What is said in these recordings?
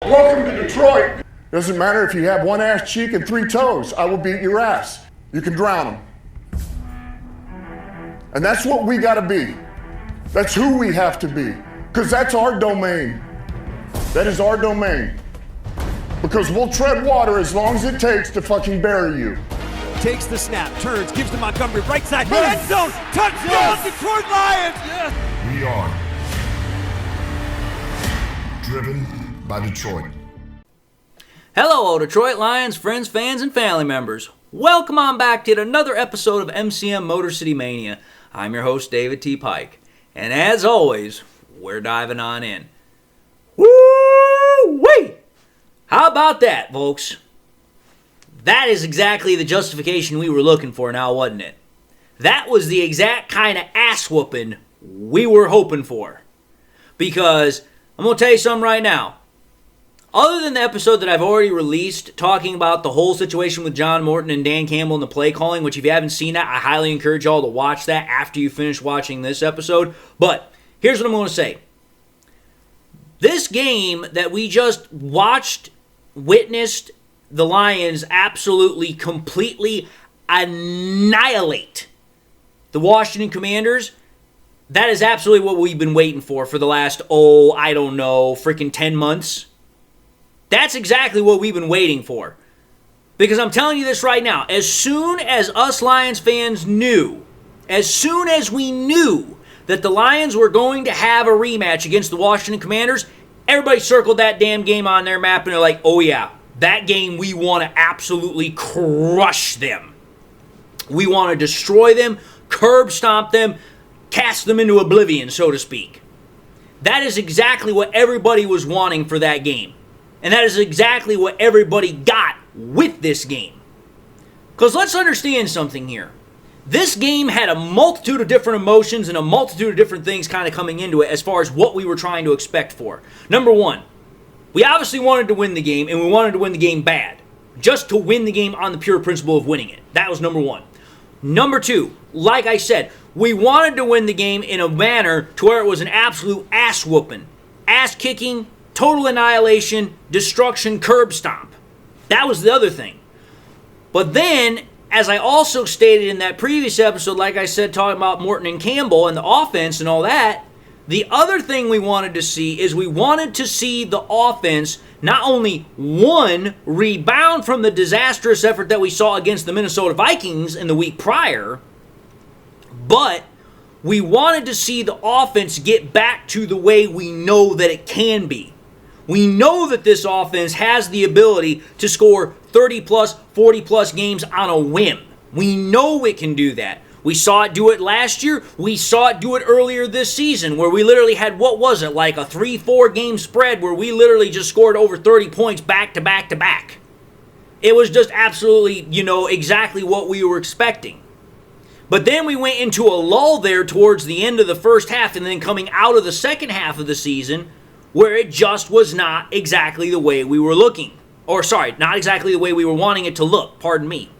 Welcome to Detroit. Doesn't matter if you have one ass cheek and 3 toes. I will beat your ass. You can drown them. And that's what we gotta be. That's who we have to be. Because that's our domain. That is our domain. Because we'll tread water as long as it takes to fucking bury you. Takes the snap, turns, gives to Montgomery, right side, end zone, touchdown, Detroit Lions! Yes. We are driven by Detroit. Hello, Detroit Lions, friends, fans, and family members. Welcome on back to another episode of MCM Motor City Mania. I'm your host, David T. Pike. And as always, we're diving on in. Woo-wee! How about that, folks? That is exactly the justification we were looking for now, wasn't it? That was the exact kind of ass-whooping we were hoping for. Because, I'm going to tell you something right now. Other than the episode that I've already released talking about the whole situation with John Morton and Dan Campbell and the play calling, which if you haven't seen that, I highly encourage y'all to watch that after you finish watching this episode. But here's what I'm going to say. This game that we just witnessed the Lions absolutely, completely annihilate the Washington Commanders, that is absolutely what we've been waiting for the last, freaking 10 months. That's exactly what we've been waiting for. Because I'm telling you this right now, as soon as us Lions fans knew, as soon as we knew that the Lions were going to have a rematch against the Washington Commanders, everybody circled that damn game on their map and they're like, oh yeah, that game we want to absolutely crush them. We want to destroy them, curb stomp them, cast them into oblivion, so to speak. That is exactly what everybody was wanting for that game. And that is exactly what everybody got with this game. Because let's understand something here. This game had a multitude of different emotions and a multitude of different things kind of coming into it as far as what we were trying to expect for. Number one, we obviously wanted to win the game, and we wanted to win the game bad. Just to win the game on the pure principle of winning it. That was number one. Number two, like I said, we wanted to win the game in a manner to where it was an absolute ass-whooping. Ass-kicking, total annihilation, destruction, curb stomp. That was the other thing. But then, as I also stated in that previous episode, like I said, talking about Morton and Campbell and the offense and all that, the other thing we wanted to see is we wanted to see the offense not only, one, rebound from the disastrous effort that we saw against the Minnesota Vikings in the week prior, but we wanted to see the offense get back to the way we know that it can be. We know that this offense has the ability to score 30-plus, 40-plus games on a whim. We know it can do that. We saw it do it last year. We saw it do it earlier this season where we literally had, like a 3-4 game spread where we literally just scored over 30 points back to back to back. It was just absolutely, exactly what we were expecting. But then we went into a lull there towards the end of the first half and then coming out of the second half of the season where it just was not exactly the way we were looking. Not exactly the way we were wanting it to look, pardon me.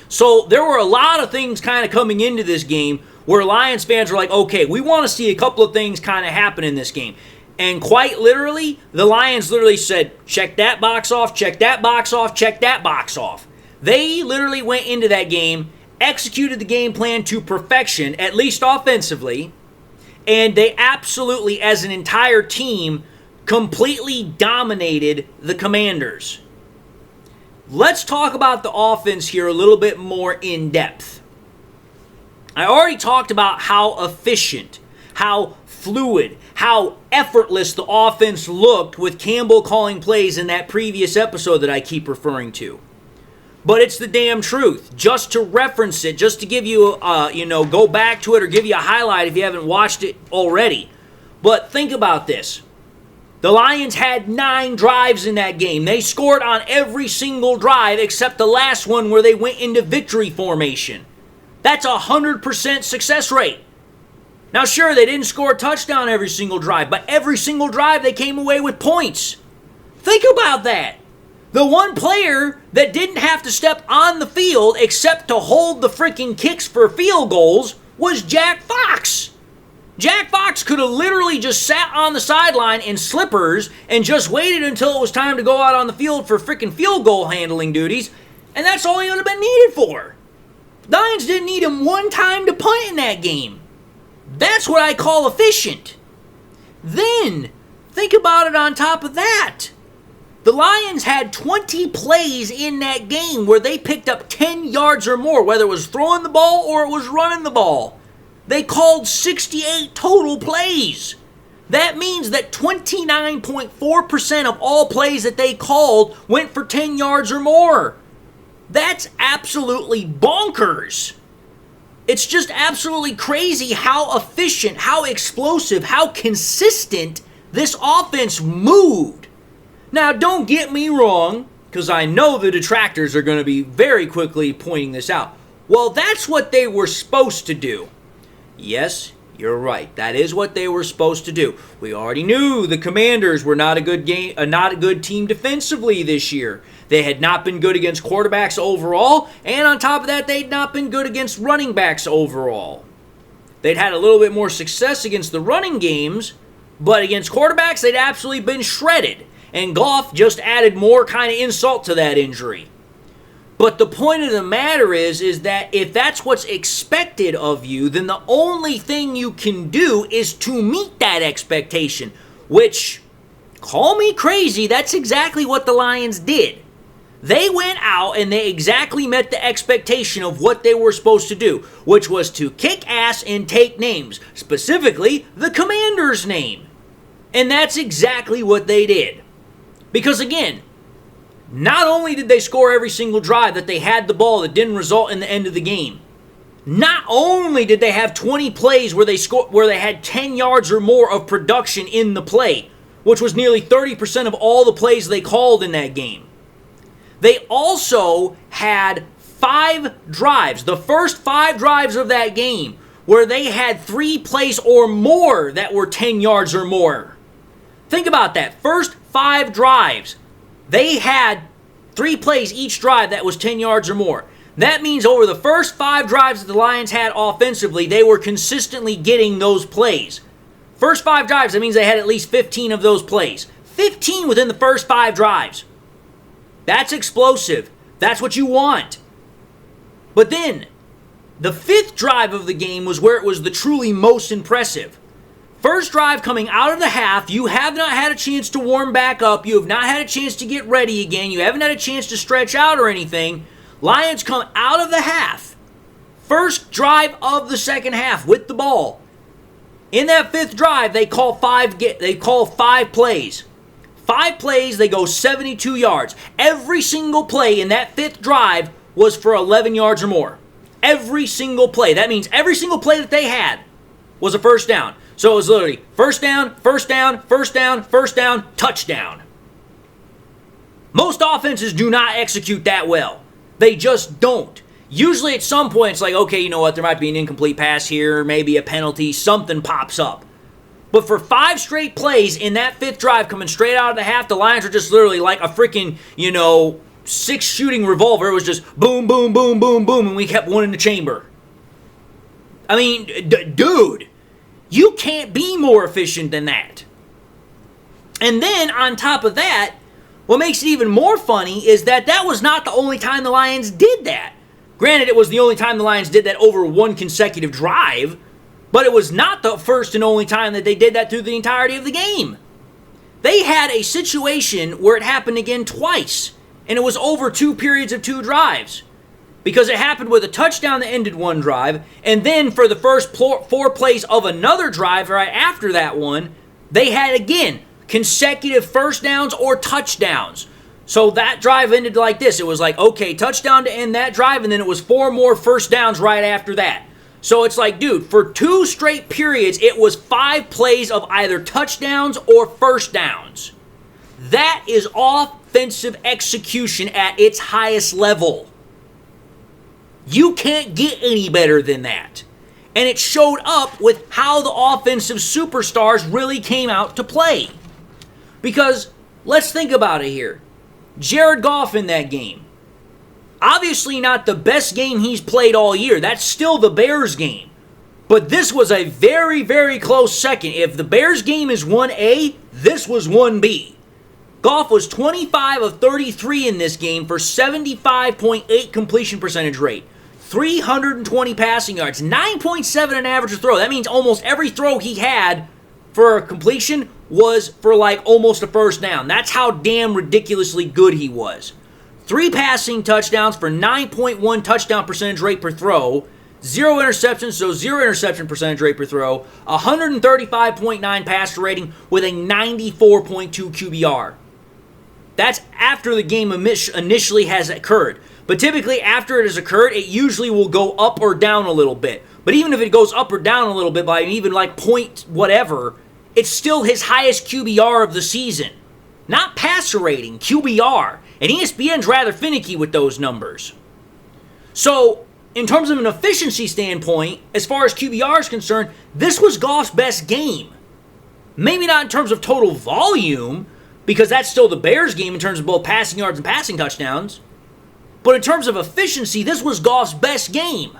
So there were a lot of things kind of coming into this game where Lions fans were like, okay, we want to see a couple of things kind of happen in this game. And quite literally, the Lions literally said, check that box off, check that box off, check that box off. They literally went into that game, executed the game plan to perfection, at least offensively, and they absolutely, as an entire team, completely dominated the Commanders. Let's talk about the offense here a little bit more in depth. I already talked about how efficient, how fluid, how effortless the offense looked with Campbell calling plays in that previous episode that I keep referring to. But it's the damn truth. Just to reference it, just to give you, go back to it or give you a highlight if you haven't watched it already. But think about this. The Lions had 9 drives in that game. They scored on every single drive except the last one where they went into victory formation. That's 100% success rate. Now sure, they didn't score a touchdown every single drive, but every single drive they came away with points. Think about that. The one player that didn't have to step on the field except to hold the freaking kicks for field goals was Jack Fox. Jack Fox could have literally just sat on the sideline in slippers and just waited until it was time to go out on the field for freaking field goal handling duties, and that's all he would have been needed for. The Lions didn't need him one time to punt in that game. That's what I call efficient. Then, think about it on top of that. The Lions had 20 plays in that game where they picked up 10 yards or more, whether it was throwing the ball or it was running the ball. They called 68 total plays. That means that 29.4% of all plays that they called went for 10 yards or more. That's absolutely bonkers. It's just absolutely crazy how efficient, how explosive, how consistent this offense moved. Now, don't get me wrong, because I know the detractors are going to be very quickly pointing this out. Well, that's what they were supposed to do. Yes, you're right. That is what they were supposed to do. We already knew the Commanders were not a good team defensively this year. They had not been good against quarterbacks overall, and on top of that, they'd not been good against running backs overall. They'd had a little bit more success against the running games, but against quarterbacks, they'd absolutely been shredded. And Goff just added more kind of insult to that injury. But the point of the matter is that if that's what's expected of you, then the only thing you can do is to meet that expectation, which, call me crazy, that's exactly what the Lions did. They went out and they exactly met the expectation of what they were supposed to do, which was to kick ass and take names, specifically the Commander's name. And that's exactly what they did. Because again, not only did they score every single drive that they had the ball that didn't result in the end of the game, not only did they have 20 plays where they had 10 yards or more of production in the play, which was nearly 30% of all the plays they called in that game. They also had 5 drives, the first 5 drives of that game, where they had 3 plays or more that were 10 yards or more. Think about that. First 5 drives, they had 3 plays each drive that was 10 yards or more. That means over the first 5 drives that the Lions had offensively, they were consistently getting those plays. First 5 drives, that means they had at least 15 of those plays. 15 within the first 5 drives. That's explosive. That's what you want. But then, the 5th drive of the game was where it was the truly most impressive. First drive coming out of the half, you have not had a chance to warm back up. You have not had a chance to get ready again. You haven't had a chance to stretch out or anything. Lions come out of the half. First drive of the second half with the ball. In that 5th drive, they call 5 plays. 5 plays, they go 72 yards. Every single play in that 5th drive was for 11 yards or more. Every single play. That means every single play that they had was a first down. So it was literally first down, first down, first down, first down, touchdown. Most offenses do not execute that well. They just don't. Usually at some point it's like, okay, you know what, there might be an incomplete pass here, maybe a penalty, something pops up. But for 5 straight plays in that 5th drive coming straight out of the half, the Lions are just literally like a freaking, 6-shooting revolver. It was just boom, boom, boom, boom, boom, and we kept one in the chamber. I mean, dude, you can't be more efficient than that. And then, on top of that, what makes it even more funny is that was not the only time the Lions did that. Granted, it was the only time the Lions did that over one consecutive drive, but it was not the first and only time that they did that through the entirety of the game. They had a situation where it happened again twice, and it was over 2 periods of 2 drives. Because it happened with a touchdown that ended one drive, and then for the first 4 plays of another drive right after that one, they had again consecutive first downs or touchdowns. So that drive ended like this. It was like, okay, touchdown to end that drive, and then it was 4 more first downs right after that. So it's like, dude, for 2 straight periods, it was 5 plays of either touchdowns or first downs. That is offensive execution at its highest level. You can't get any better than that. And it showed up with how the offensive superstars really came out to play. Because, let's think about it here. Jared Goff in that game. Obviously not the best game he's played all year. That's still the Bears game. But this was a very, very close second. If the Bears game is 1A, this was 1B. Goff was 25 of 33 in this game for 75.8 completion percentage rate, 320 passing yards, 9.7 an average a throw. That means almost every throw he had for a completion was for like almost a first down. That's how damn ridiculously good he was. 3 passing touchdowns for 9.1 touchdown percentage rate per throw, 0 interceptions, so 0 interception percentage rate per throw, 135.9 passer rating with a 94.2 QBR. That's after the game initially has occurred. But typically after it has occurred, it usually will go up or down a little bit. But even if it goes up or down a little bit by even like point whatever, it's still his highest QBR of the season. Not passer rating, QBR. And ESPN's rather finicky with those numbers. So, in terms of an efficiency standpoint, as far as QBR is concerned, this was Goff's best game. Maybe not in terms of total volume, because that's still the Bears game in terms of both passing yards and passing touchdowns. But in terms of efficiency, this was Goff's best game.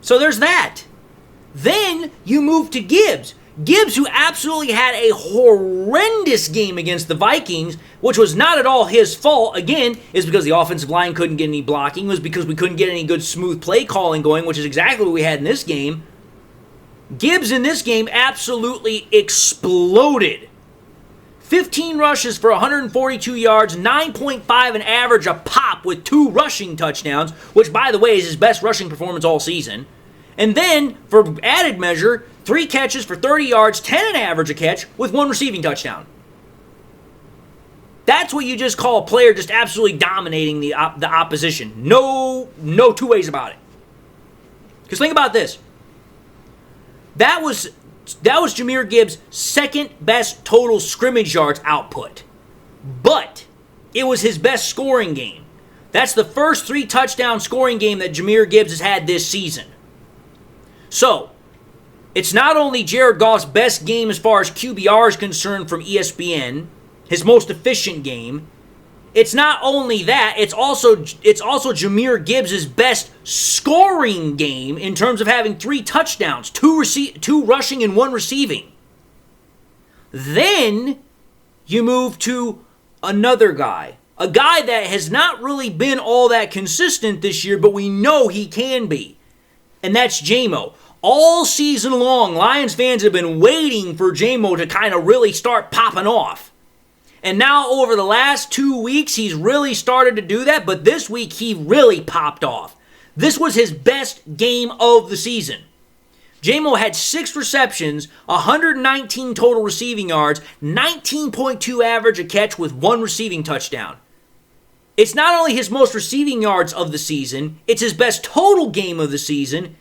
So there's that. Then you move to Gibbs. Gibbs, who absolutely had a horrendous game against the Vikings, which was not at all his fault, again, is because the offensive line couldn't get any blocking, it was because we couldn't get any good smooth play calling going, which is exactly what we had in this game. Gibbs in this game absolutely exploded. 15 rushes for 142 yards, 9.5 an average a pop with 2 rushing touchdowns, which, by the way, is his best rushing performance all season. And then, for added measure, 3 catches for 30 yards, 10 an average a catch, with 1 receiving touchdown. That's what you just call a player just absolutely dominating the opposition. No two ways about it. Because think about this. That was Jahmyr Gibbs' second best total scrimmage yards output. But it was his best scoring game. That's the first 3 touchdown scoring game that Jahmyr Gibbs has had this season. So, it's not only Jared Goff's best game as far as QBR is concerned from ESPN, his most efficient game. It's not only that, it's also Jahmyr Gibbs' best scoring game in terms of having 3 touchdowns, 2 rushing and 1 receiving. Then you move to another guy, a guy that has not really been all that consistent this year, but we know he can be, and that's J-Mo. All season long, Lions fans have been waiting for J-Mo to kind of really start popping off. And now over the last 2 weeks, he's really started to do that, but this week he really popped off. This was his best game of the season. J-Mo had 6 receptions, 119 total receiving yards, 19.2 average a catch with 1 receiving touchdown. It's not only his most receiving yards of the season, it's his best total game of the season,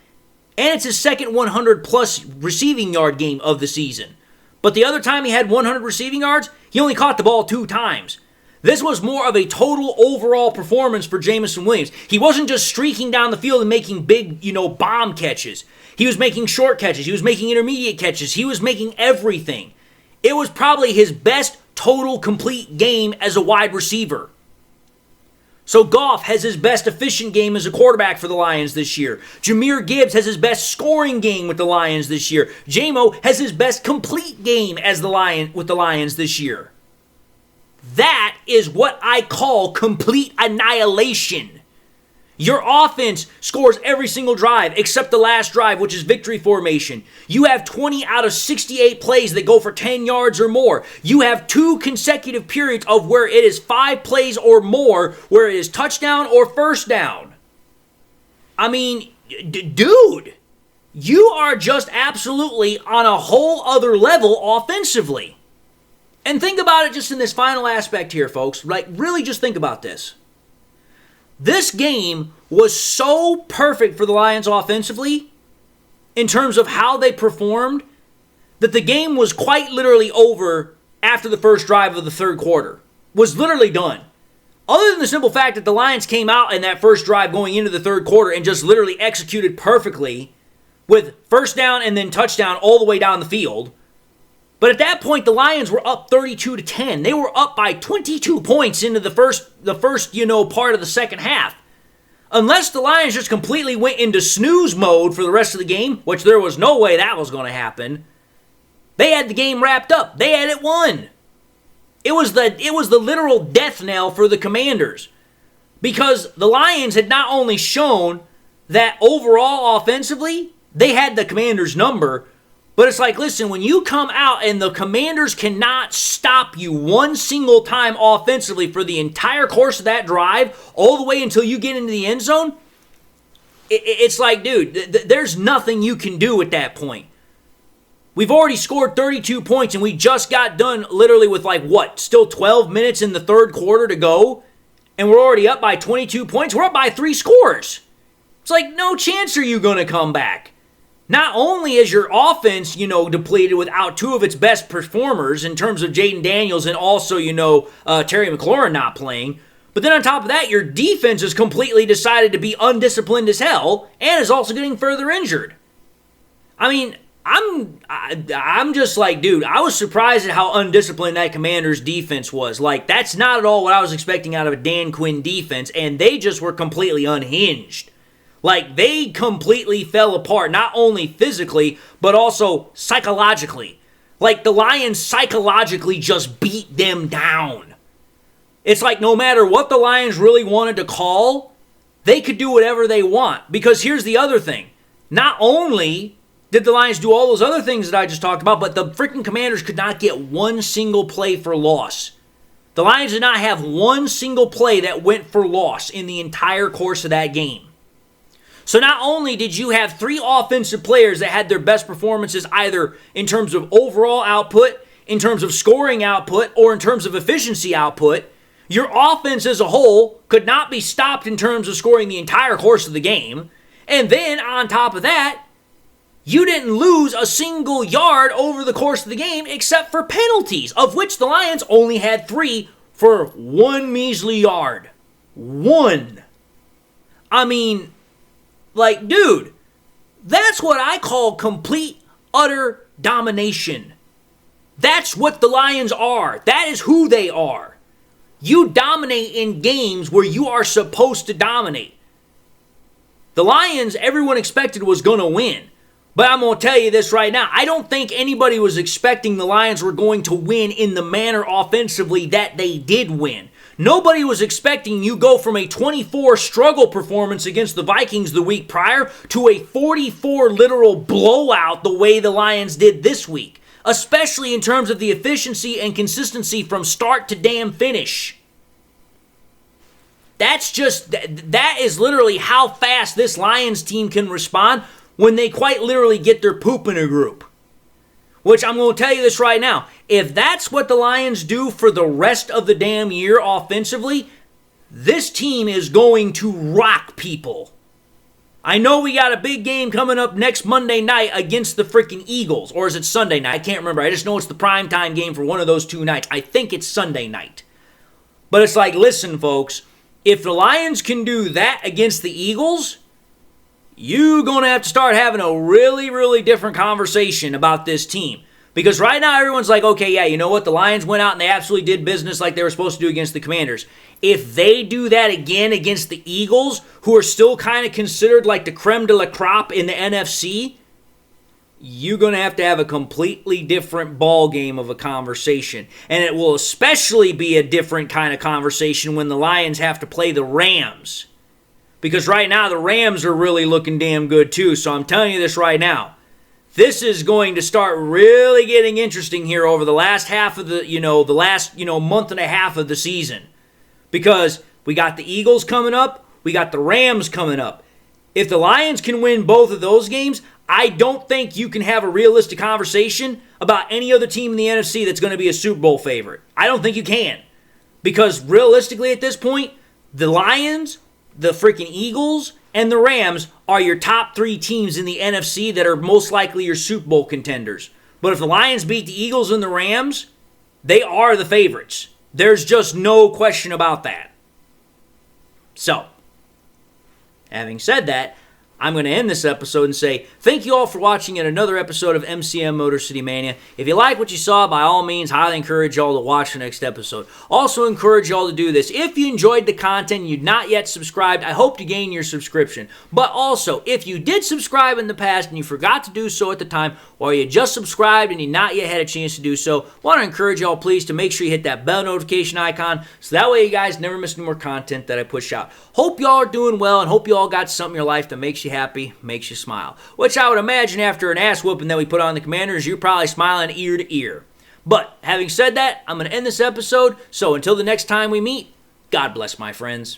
and it's his second 100-plus receiving yard game of the season. But the other time he had 100 receiving yards, he only caught the ball 2 times. This was more of a total overall performance for Jameson Williams. He wasn't just streaking down the field and making big, bomb catches. He was making short catches. He was making intermediate catches. He was making everything. It was probably his best total complete game as a wide receiver. So Goff has his best efficient game as a quarterback for the Lions this year. Jahmyr Gibbs has his best scoring game with the Lions this year. J-Mo has his best complete game as with the Lions this year. That is what I call complete annihilation. Your offense scores every single drive except the last drive, which is victory formation. You have 20 out of 68 plays that go for 10 yards or more. You have 2 consecutive periods of where it is 5 plays or more, where it is touchdown or first down. I mean, dude, you are just absolutely on a whole other level offensively. And think about it just in this final aspect here, folks. Like, really just think about this. This game was so perfect for the Lions offensively in terms of how they performed that the game was quite literally over after the first drive of the third quarter. Was literally done. Other than the simple fact that the Lions came out in that first drive going into the third quarter and just literally executed perfectly with first down and then touchdown all the way down the field. But at that point, the Lions were up 32-10. They were up by 22 points into the first part of the second half. Unless the Lions just completely went into snooze mode for the rest of the game, which there was no way that was going to happen, they had the game wrapped up. They had it won. It was the literal death knell for the Commanders. Because the Lions had not only shown that overall offensively, they had the Commanders' number, but it's like, listen, when you come out and the Commanders cannot stop you one single time offensively for the entire course of that drive, all the way until you get into the end zone, it's like, dude, there's nothing you can do at that point. We've already scored 32 points, and we just got done literally with still 12 minutes in the third quarter to go, and we're already up by 22 points. We're up by 3 scores. It's like, no chance are you going to come back. Not only is your offense, depleted without 2 of its best performers in terms of Jaden Daniels and also, Terry McLaurin not playing, but then on top of that, your defense has completely decided to be undisciplined as hell and is also getting further injured. I mean, I'm just like, dude, I was surprised at how undisciplined that Commanders defense was. Like, that's not at all what I was expecting out of a Dan Quinn defense, and they just were completely unhinged. Like, they completely fell apart, not only physically, but also psychologically. Like, the Lions psychologically just beat them down. It's like no matter what the Lions really wanted to call, they could do whatever they want. Because here's the other thing. Not only did the Lions do all those other things that I just talked about, but the freaking Commanders could not get one single play for loss. The Lions did not have one single play that went for loss in the entire course of that game. So not only did you have 3 offensive players that had their best performances either in terms of overall output, in terms of scoring output, or in terms of efficiency output, your offense as a whole could not be stopped in terms of scoring the entire course of the game. And then on top of that, you didn't lose a single yard over the course of the game except for penalties, of which the Lions only had 3 for 1 measly yard. 1. I mean, like, dude, that's what I call complete, utter domination. That's what the Lions are. That is who they are. You dominate in games where you are supposed to dominate. The Lions, everyone expected was going to win. But I'm going to tell you this right now. I don't think anybody was expecting the Lions were going to win in the manner offensively that they did win. Nobody was expecting you go from a 24 struggle performance against the Vikings the week prior to a 44 literal blowout the way the Lions did this week, especially in terms of the efficiency and consistency from start to damn finish. That is literally how fast this Lions team can respond when they quite literally get their poop in a group. Which I'm going to tell you this right now. If that's what the Lions do for the rest of the damn year offensively, this team is going to rock people. I know we got a big game coming up next Monday night against the freaking Eagles. Or is it Sunday night? I can't remember. I just know it's the primetime game for one of those 2 nights. I think it's Sunday night. But it's like, listen, folks. If the Lions can do that against the Eagles, you're going to have to start having a really, really different conversation about this team. Because right now everyone's like, okay, yeah, you know what? The Lions went out and they absolutely did business like they were supposed to do against the Commanders. If they do that again against the Eagles, who are still kind of considered like the creme de la crop in the NFC, you're going to have a completely different ball game of a conversation. And it will especially be a different kind of conversation when the Lions have to play the Rams. Because right now, the Rams are really looking damn good too. So I'm telling you this right now. This is going to start really getting interesting here over the last half of the last month and a half of the season. Because we got the Eagles coming up. We got the Rams coming up. If the Lions can win both of those games, I don't think you can have a realistic conversation about any other team in the NFC that's going to be a Super Bowl favorite. I don't think you can. Because realistically at this point, the Lions, the freaking Eagles, and the Rams are your top 3 teams in the NFC that are most likely your Super Bowl contenders. But if the Lions beat the Eagles and the Rams, they are the favorites. There's just no question about that. So, having said that, I'm going to end this episode and say thank you all for watching yet another episode of MCM Motor City Mania. If you like what you saw, by all means, highly encourage y'all to watch the next episode. Also encourage y'all to do this. If you enjoyed the content and you've not yet subscribed, I hope to gain your subscription. But also, if you did subscribe in the past and you forgot to do so at the time, or you just subscribed and you not yet had a chance to do so, want to encourage y'all please to make sure you hit that bell notification icon so that way you guys never miss any more content that I push out. Hope y'all are doing well and hope y'all got something in your life that makes you happy, makes you smile. Which I would imagine after an ass whooping that we put on the Commanders, you're probably smiling ear to ear. But having said that, I'm going to end this episode. So until the next time we meet, God bless my friends.